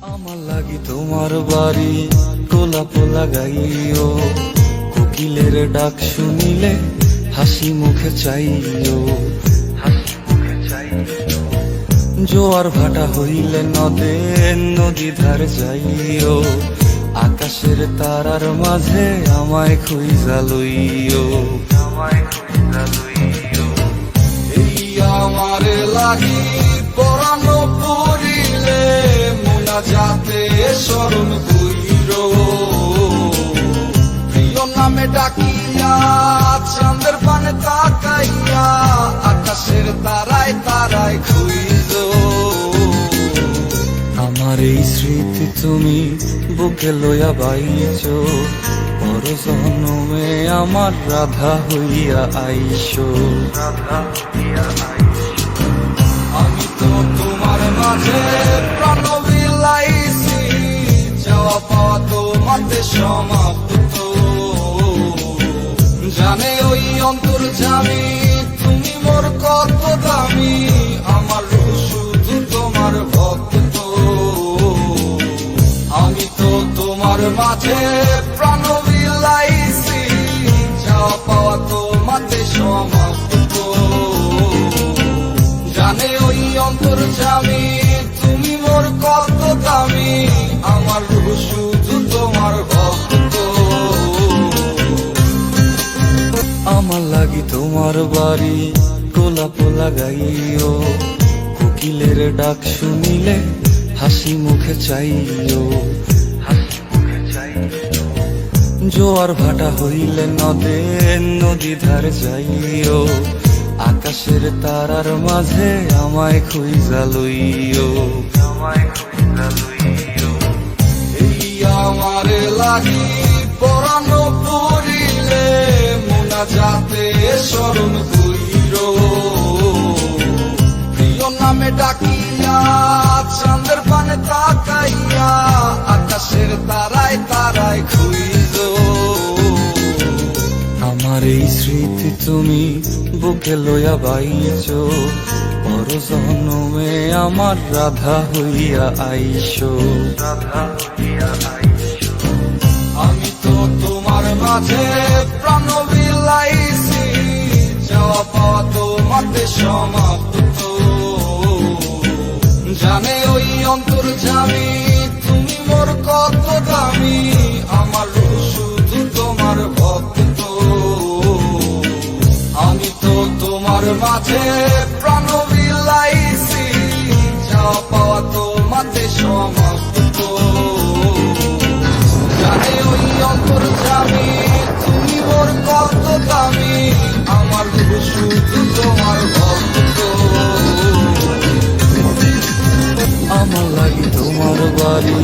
আমার লাগি তোমার বাড়ি গোলাপ লাগাইও, কোকিলের ডাক শুনিলে হাসি মুখে চাইও, জোয়ার ভাটা হইলে নদে নদী ধার যাইও, আকাশের তারার মাঝে আমায় খুঁজা লইও, এই আমারে লাগি পরানো পড়িলে যাতে স্মরণ কইর, প্রিয় নামে ডাকিয়া চাঁদের পানে তাকাইয়া আকাশের তারায় তারায় খুইজ। আমার এই স্মৃতি তুমি বুকে লইয়া বাইছ, পর জন্মে আমার রাধা হইয়া আইস। আমি তো তোমার মাঝে প্রাণ বিলাইছি, যাওয়া পাওয়া তোমাতে সমাপ্ত, জানে ওই অন্তর্যামী তুমি মোর কত দামি, আমার শুধু তোমার ভক্ত। আমি তো তোমার মাঝে প্রাণ বিলাইছি, যাওয়া পাওয়া তোমাতে সমাপ্ত, জানে ওই অন্তর্যামী তুমি মোর কত দামি, আমার শুধু তোমার ভক্ত। আমার লাগি তোমার বাড়ি গোলাপ লাগাইও, কোকিলের ডাক শুনিলে হাসি মুখে চাইও, জোয়ার ভাটা হইলে নদে নদী ধার যাইও, আকাশের তারার মাঝে আমায় খুঁজা লইও, এই আমারে লাগি পরানো পড়িলে যাতে স্মরণ কইর, প্রিয় নামে ডাকিয়া চাঁদের পানে তাকাইয়া আকাশের তারায় তারায় খুইজ। আমার এই স্মৃতি তুমি বুকে লইয়া বাইছ, পর জন্মে আমার রাধা হইয়া আইস। আমি তো তোমার মাঝে প্রাণ বিলাইছি, যাওয়া পাওয়া তোমাতে সমাপ্ত, জানে ওই অন্তর্যামী তুমি মোর কত দামি, আমার শুধু তোমার ভক্ত। আমি তো তোমার মাঝে প্রাণ বিলাইছি, যাওয়া পাওয়া তোমাতে সমাপ্ত, জানে ওই অন্তর্যামী তুমি মোর কত দামি, আমার শুধু তোমার ভক্ত। আমার লাগি তোমার বাড়ি